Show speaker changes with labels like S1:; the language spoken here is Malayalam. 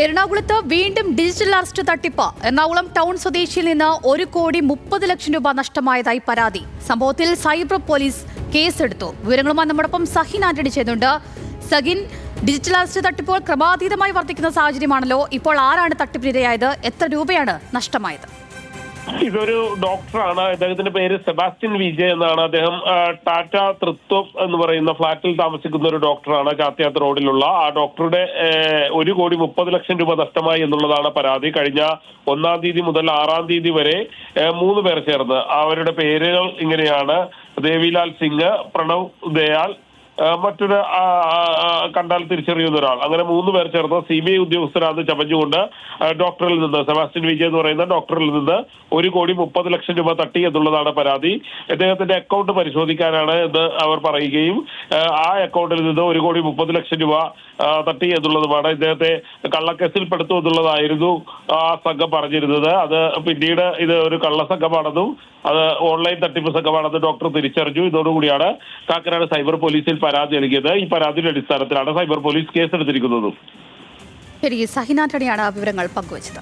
S1: എറണാകുളത്ത് വീണ്ടും ഡിജിറ്റൽ അറസ്റ്റ് തട്ടിപ്പ്. എറണാകുളം ടൗൺ സ്വദേശിയിൽ നിന്ന് 1,30,00,000 രൂപ നഷ്ടമായതായി പരാതി. സംഭവത്തിൽ സൈബർ പോലീസ് കേസെടുത്തു. വിവരങ്ങളുമായി നമ്മോടൊപ്പം സഹിൻ ആന്റണി ചെയ്യുന്നുണ്ട്. സഹിൻ, ഡിജിറ്റൽ അറസ്റ്റ് തട്ടിപ്പോൾ ക്രമാതീതമായി വർദ്ധിക്കുന്ന സാഹചര്യമാണല്ലോ. ഇപ്പോൾ ആരാണ് തട്ടിപ്പിനിരയായത്? എത്ര രൂപയാണ് നഷ്ടമായത്?
S2: ഇതൊരു ഡോക്ടറാണ്. അദ്ദേഹത്തിന്റെ പേര് സെബാസ്റ്റ്യൻ വിജയ് എന്നാണ്. അദ്ദേഹം ടാറ്റ തൃത്വം എന്ന് പറയുന്ന ഫ്ളാറ്റിൽ താമസിക്കുന്ന ഒരു ഡോക്ടറാണ്. ചാത്തിയാത്ത് റോഡിലുള്ള ആ ഡോക്ടറുടെ 1,30,00,000 രൂപ നഷ്ടമായി എന്നുള്ളതാണ് പരാതി. കഴിഞ്ഞ 1-ാം തീയതി മുതൽ 6-ാം തീയതി വരെ 3 പേർ ചേർന്ന്, അവരുടെ പേരുകൾ ഇങ്ങനെയാണ്: ദേവിലാൽ സിംഗ്, പ്രണവ് ദയാൽ, മറ്റൊരു കണ്ടാൽ തിരിച്ചറിയുന്ന ഒരാൾ. അങ്ങനെ 3 പേർ ചേർന്ന് CBI ഉദ്യോഗസ്ഥരാണ് ചമഞ്ഞുകൊണ്ട് ഡോക്ടറിൽ നിന്ന്, സെബാസ്റ്റ്യൻ വിജയ് എന്ന് പറയുന്ന ഡോക്ടറിൽ നിന്ന് 1,30,00,000 രൂപ തട്ടി എന്നുള്ളതാണ് പരാതി. ഇദ്ദേഹത്തിന്റെ അക്കൗണ്ട് പരിശോധിക്കാനാണ് എന്ന് അവർ പറയുകയും ആ അക്കൗണ്ടിൽ നിന്ന് 1,30,00,000 രൂപ തട്ടി എന്നുള്ളതുമാണ്. ഇദ്ദേഹത്തെ കള്ളക്കേസിൽ പെടുത്തും എന്നുള്ളതായിരുന്നു ആ സംഘം പറഞ്ഞിരുന്നത്. അത് പിന്നീട് ഇത് ഒരു കള്ളസംഘമാണെന്നും അത് ഓൺലൈൻ തട്ടിപ്പ് സംഘമാണെന്ന് ഡോക്ടർ തിരിച്ചറിഞ്ഞു. ഇതോടുകൂടിയാണ് കാക്കനാട് സൈബർ പോലീസിൽ പരാതി നൽകിയത്. ഈ പരാതിയുടെ അടിസ്ഥാനത്തിലാണ് സൈബർ പോലീസ് കേസെടുത്തിരിക്കുന്നത്.
S1: ശരി, സഹിൻ ആന്റണിയാണ് വിവരങ്ങൾ പങ്കുവച്ചത്.